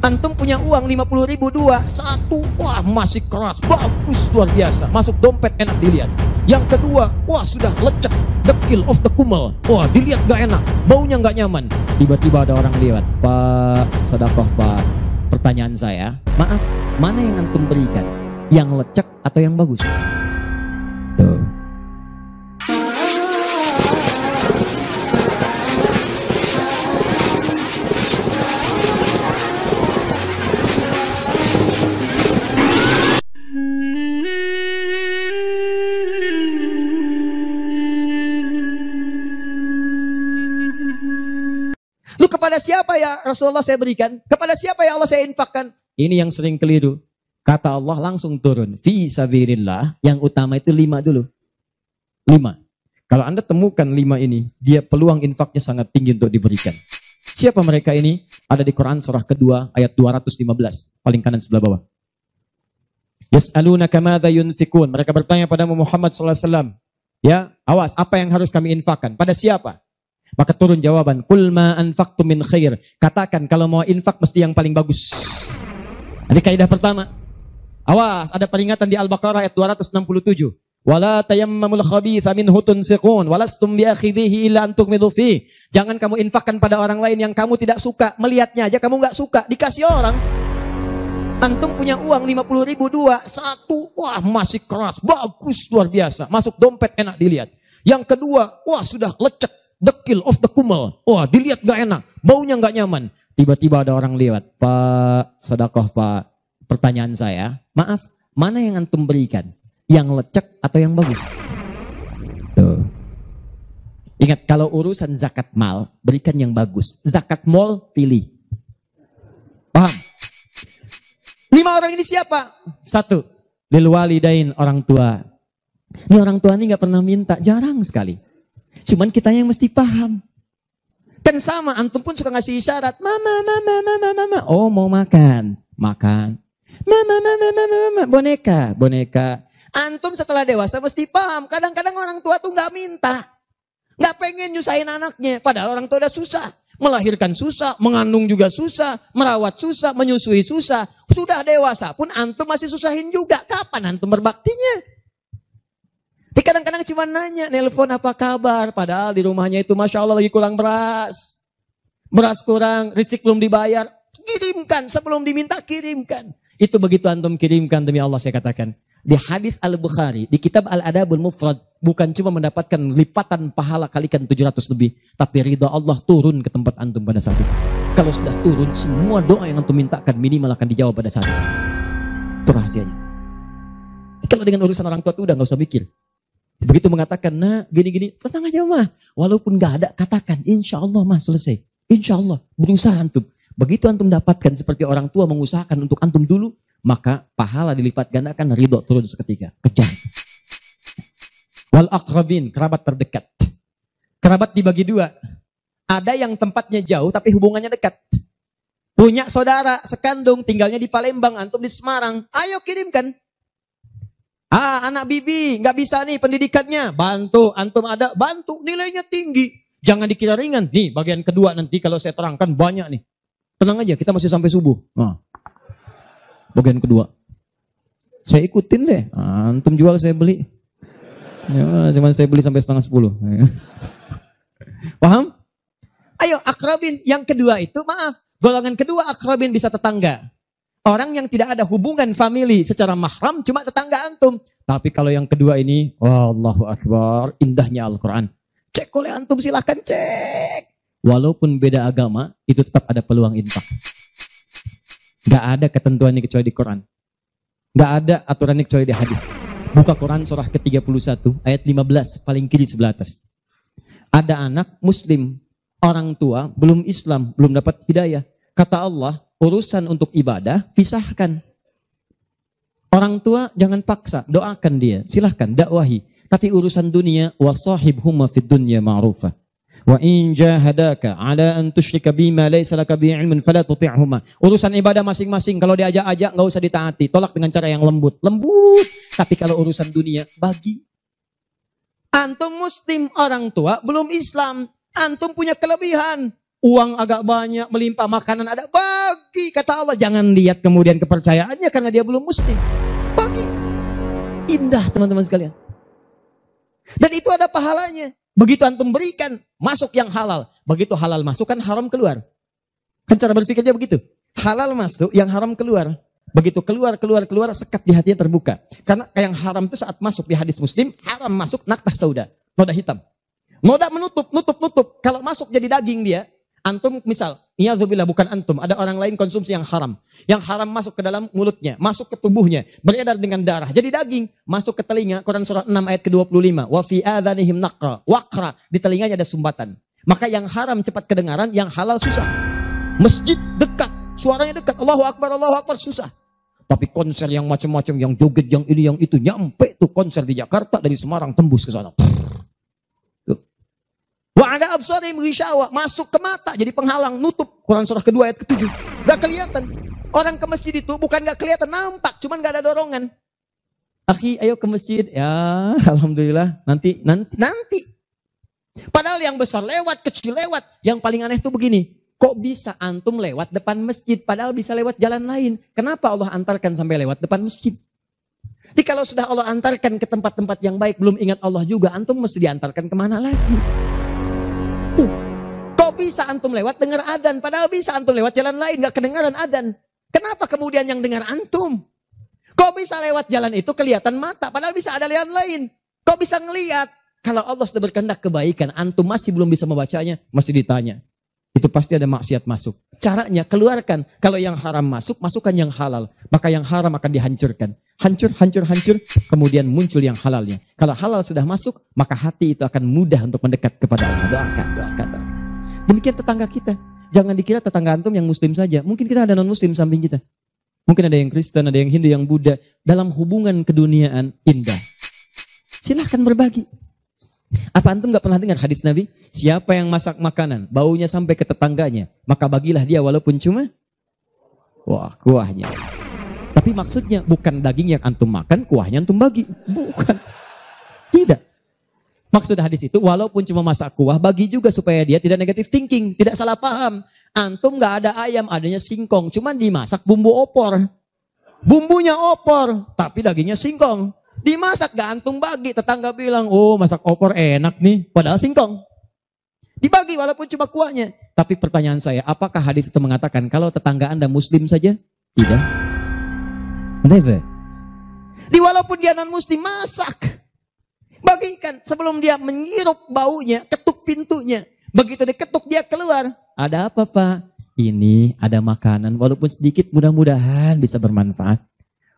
Antum punya uang 50.000 dua, satu, wah masih keras, bagus, luar biasa, masuk dompet enak dilihat. Yang kedua, wah sudah lecek, dekil of the kumel, wah dilihat gak enak, baunya gak nyaman. Tiba-tiba ada orang lewat, Pak, sedekah Pak. Pertanyaan saya, maaf, mana yang antum berikan? Yang lecek atau yang bagus? Tuh. Lu kepada siapa ya Rasulullah saya berikan? Kepada siapa ya Allah saya infakkan? Ini yang sering keliru. Kata Allah langsung turun. Fi sabilillah. Yang utama itu 5 dulu. 5. Kalau Anda temukan 5 ini, dia peluang infaknya sangat tinggi untuk diberikan. Siapa mereka ini? Ada di Quran surah kedua ayat 215. Paling kanan sebelah bawah. Yas'alunaka madza yunfikun. Mereka bertanya pada Muhammad SAW. Ya, awas, apa yang harus kami infakkan? Pada siapa? Maka turun jawaban, kul ma anfaqtum min khair. Katakan kalau mau infak mesti yang paling bagus. Ini kaidah pertama. Awas, ada peringatan di Al-Baqarah ayat 267. Wala tayammamul khabitha minhu tunfiqun walastum biakhidhihi illa an tughmidu fi. Jangan kamu infakkan pada orang lain yang kamu tidak suka, melihatnya aja kamu enggak suka, dikasih orang. Antum punya uang 50.000 dua, satu, wah masih keras, bagus, luar biasa, masuk dompet enak dilihat. Yang kedua, wah sudah lecek, dekil of the kumel, wah dilihat gak enak, baunya gak nyaman. Tiba-tiba ada orang lewat, Pak, sedekah Pak. Pertanyaan saya, maaf, mana yang antum berikan? Yang lecek atau yang bagus? Tuh. Ingat, kalau urusan zakat mal, berikan yang bagus. Zakat mal, pilih. Paham? 5 orang ini siapa? 1, lil walidain, orang tua. Ini orang tua ini gak pernah minta, jarang sekali. Cuman kita yang mesti paham. Kan sama, antum pun suka ngasih isyarat. Mama, mama, mama, mama. Oh mau makan. Makan. Mama, mama, mama, mama. Boneka, boneka. Antum setelah dewasa mesti paham. Kadang-kadang orang tua tuh gak minta. Gak pengen nyusahin anaknya. Padahal orang tua udah susah. Melahirkan susah, mengandung juga susah, merawat susah, menyusui susah. Sudah dewasa pun antum masih susahin juga. Kapan antum berbaktinya? Tapi kadang-kadang cuma nanya, nelpon apa kabar. Padahal di rumahnya itu Masya Allah lagi kurang beras. Beras kurang, rezeki belum dibayar. Kirimkan, sebelum diminta kirimkan. Itu begitu antum kirimkan, demi Allah saya katakan. Di hadis Al-Bukhari, di kitab Al-Adabul Mufrad, bukan cuma mendapatkan lipatan pahala kalikan 700 lebih. Tapi ridha Allah turun ke tempat antum pada saat itu. Kalau sudah turun, semua doa yang antum mintakan minimal akan dijawab pada saat itu. Itu rahasianya. Kalau dengan urusan orang tua itu udah gak usah mikir. Begitu mengatakan, nah gini-gini, tenang aja mah. Walaupun gak ada, katakan, insya Allah mah selesai. Insya Allah, berusaha antum. Begitu antum dapatkan seperti orang tua mengusahakan untuk antum dulu, maka pahala dilipat gandakan, ridho turun seketika. Kejar. Wal aqrabin, kerabat terdekat. Kerabat dibagi 2. Ada yang tempatnya jauh tapi hubungannya dekat. Punya saudara sekandung, tinggalnya di Palembang, antum di Semarang. Ayo kirimkan. Anak bibi nggak bisa nih pendidikannya, bantu, antum ada, bantu, nilainya tinggi, jangan dikira ringan. Nih bagian kedua nanti kalau saya terangkan banyak nih, tenang aja kita masih sampai subuh. Nah, bagian kedua, saya ikutin deh, antum jual saya beli, ya, cuman saya beli sampai 9:30. Paham? Ayo akrabin, yang kedua itu maaf, golongan kedua akrabin bisa tetangga. Orang yang tidak ada hubungan famili secara mahram cuma tetangga antum. Tapi kalau yang kedua ini, Allahu Akbar, indahnya Al-Quran. Cek oleh antum silahkan cek. Walaupun beda agama, itu tetap ada peluang infak. Gak ada ketentuan ini kecuali di Quran. Gak ada aturan ini kecuali di hadis. Buka Quran surah ke-31 ayat 15 paling kiri sebelah atas. Ada anak muslim, orang tua belum Islam, belum dapat hidayah. Kata Allah, urusan untuk ibadah pisahkan. Orang tua jangan paksa, doakan dia, silahkan dakwahi. Tapi urusan dunia, wasahibhuma fid dunya ma'rufa. Wa in jahadaka ala an tusyrika bima laysa laka bihi ilmun fala tuti'huma. Urusan ibadah masing-masing, kalau diajak-ajak enggak usah ditaati, tolak dengan cara yang lembut. Lembut. Tapi kalau urusan dunia, bagi. Antum muslim, orang tua belum Islam, antum punya kelebihan. Uang agak banyak, melimpah, makanan ada, bagi. Kata Allah, jangan lihat kemudian kepercayaannya karena dia belum muslim. Bagi. Indah teman-teman sekalian. Dan itu ada pahalanya. Begitu antum berikan, masuk yang halal. Begitu halal masuk kan haram keluar. Kan cara berpikirnya begitu. Halal masuk, yang haram keluar. Begitu keluar, sekat di hatinya terbuka. Karena yang haram itu saat masuk di hadis Muslim, haram masuk naktah sauda, noda hitam. Noda menutup. Kalau masuk jadi daging dia, antum misal, iyadzubillah bukan antum, ada orang lain konsumsi yang haram. Yang haram masuk ke dalam mulutnya, masuk ke tubuhnya, beredar dengan darah. Jadi daging, masuk ke telinga, Quran surah 6 ayat ke-25. Wa fi adhanihim naqra, waqra, di telinganya ada sumbatan. Maka yang haram cepat kedengaran, yang halal susah. Masjid dekat, suaranya dekat, Allahu Akbar, susah. Tapi konser yang macam-macam, yang joget, yang ini, yang itu, nyampe tuh konser di Jakarta, dari Semarang tembus ke sana. Wa ada absarihim ghishawa, masuk ke mata jadi penghalang, nutup. Quran surah kedua ayat ke-7. Gak kelihatan. Orang ke masjid itu bukan gak kelihatan, nampak, cuman gak ada dorongan. Akhi, ayo ke masjid. Ya, alhamdulillah, nanti. Padahal yang besar lewat, kecil lewat. Yang paling aneh itu begini. Kok bisa antum lewat depan masjid padahal bisa lewat jalan lain? Kenapa Allah antarkan sampai lewat depan masjid? Jadi kalau sudah Allah antarkan ke tempat-tempat yang baik, belum ingat Allah juga, antum mesti diantarkan kemana lagi? Kok bisa antum lewat dengar adzan, padahal bisa antum lewat jalan lain gak kedengaran adzan. Kenapa kemudian yang dengar antum? Kok bisa lewat jalan itu kelihatan mata, padahal bisa ada jalan lain. Kok bisa ngelihat? Kalau Allah sudah berkehendak kebaikan, antum masih belum bisa membacanya, mesti ditanya. Itu pasti ada maksiat masuk. Caranya keluarkan. Kalau yang haram masuk, masukkan yang halal. Maka yang haram akan dihancurkan. Hancur. Kemudian muncul yang halalnya. Kalau halal sudah masuk, maka hati itu akan mudah untuk mendekat kepada Allah. Doakan. Demikian tetangga kita. Jangan dikira tetangga antum yang muslim saja. Mungkin kita ada non-muslim samping kita. Mungkin ada yang Kristen, ada yang Hindu, yang Buddha. Dalam hubungan keduniaan indah. Silahkan berbagi. Apa antum gak pernah dengar hadis Nabi? Siapa yang masak makanan, baunya sampai ke tetangganya, maka bagilah dia walaupun cuma kuahnya. Tapi maksudnya bukan daging yang antum makan, kuahnya antum bagi. Bukan. Tidak. Maksud hadis itu walaupun cuma masak kuah, bagi juga supaya dia tidak negatif thinking, tidak salah paham. Antum gak ada ayam, adanya singkong, cuman dimasak bumbu opor. Bumbunya opor, tapi dagingnya singkong. Dimasak gak antum bagi, tetangga bilang, oh masak opor enak nih, padahal singkong. Dibagi walaupun cuma kuahnya. Tapi pertanyaan saya, apakah hadis itu mengatakan kalau tetangga anda muslim saja? Tidak. Never. Walaupun dia non muslim, masak. Bagikan sebelum dia menghirup baunya, ketuk pintunya. Begitu diketuk dia keluar. Ada apa Pak? Ini ada makanan, walaupun sedikit, mudah-mudahan bisa bermanfaat.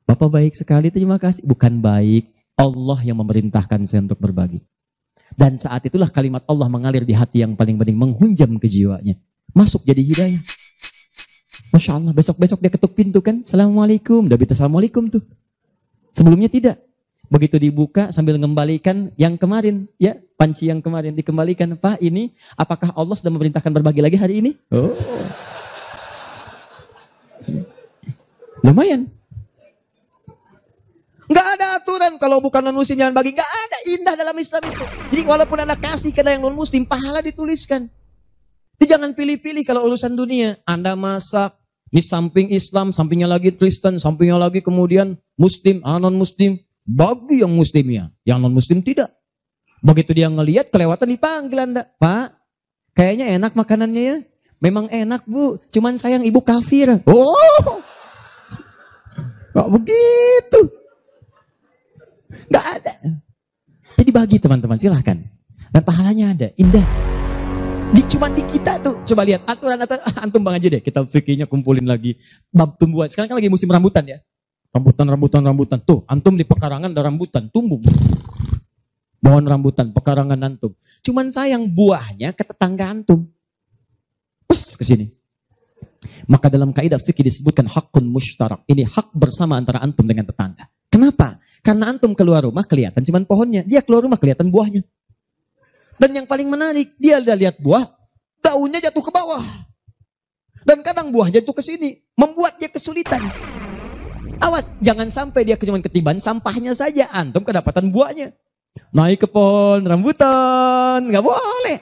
Bapak baik sekali, terima kasih. Bukan baik, Allah yang memerintahkan saya untuk berbagi. Dan saat itulah kalimat Allah mengalir di hati yang paling bening, menghunjam ke jiwanya. Masuk jadi hidayah. Masya Allah, besok-besok dia ketuk pintu kan, Assalamualaikum, udah bisa Assalamualaikum tuh. Sebelumnya tidak. Begitu dibuka sambil mengembalikan yang kemarin, ya panci yang kemarin dikembalikan. Pak ini, apakah Allah sudah memerintahkan berbagi lagi hari ini? Oh, lumayan. Nggak ada aturan kalau bukan non-muslim jangan bagi. Nggak ada, indah dalam Islam itu. Jadi walaupun anda kasih ke yang non-muslim, pahala dituliskan. Jadi jangan pilih-pilih kalau urusan dunia. Anda masak, di samping Islam, sampingnya lagi Kristen, sampingnya lagi kemudian muslim, non-muslim. Bagi yang muslimnya, yang non-muslim tidak. Begitu dia ngelihat kelewatan dipanggil anda. Pak, kayaknya enak makanannya ya. Memang enak bu, cuman sayang ibu kafir. Oh, kok begitu? Gak ada. Jadi bagi teman-teman, silahkan. Dan pahalanya ada, indah. Cuman di kita tuh, coba lihat aturan antum bang aja deh. Kita fikirnya kumpulin lagi. Bab tumbuhan, sekarang kan lagi musim rambutan ya. Rambutan. Tuh, antum di pekarangan ada rambutan, tumbuh. Pohon rambutan, pekarangan antum. Cuman sayang buahnya ke tetangga antum. Pus ke sini. Maka dalam kaidah fikih disebutkan hakun mushtarak. Ini hak bersama antara antum dengan tetangga. Kenapa? Karena antum keluar rumah kelihatan cuman pohonnya, dia keluar rumah kelihatan buahnya. Dan yang paling menarik, dia udah lihat buah, daunnya jatuh ke bawah. Dan kadang buah jatuh ke sini, membuat dia kesulitan. Awas, jangan sampai dia cuma ketiban sampahnya saja, antum kedapatan buahnya. Naik ke pohon rambutan, nggak boleh.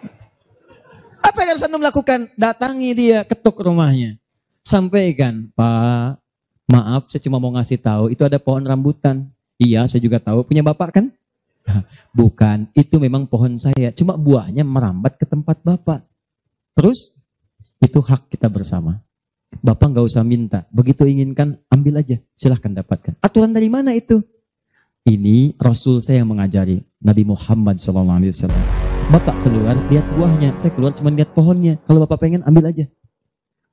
Apa yang harus antum lakukan? Datangi dia, ketuk rumahnya. Sampaikan, Pak, maaf saya cuma mau ngasih tahu, itu ada pohon rambutan. Iya, saya juga tahu. Punya bapak kan? Bukan, itu memang pohon saya. Cuma buahnya merambat ke tempat bapak. Terus, itu hak kita bersama. Bapak nggak usah minta. Begitu inginkan, ambil aja. Silahkan dapatkan. Aturan dari mana itu? Ini Rasul saya yang mengajari. Nabi Muhammad SAW. Bapak keluar, lihat buahnya. Saya keluar cuma lihat pohonnya. Kalau bapak pengen, ambil aja.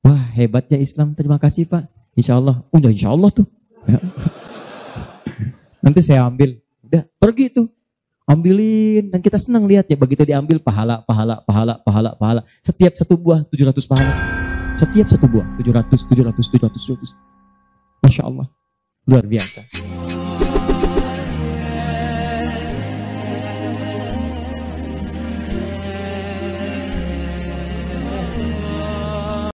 Wah, hebatnya Islam. Terima kasih, Pak. Insya Allah. Udah insya Allah tuh. Ya. Nanti saya ambil. Udah, pergi tuh. Ambilin. Dan kita senang lihat ya. Begitu diambil, pahala. Setiap satu buah, 700 pahala. Setiap satu buah, 700. Masya Allah. Luar biasa.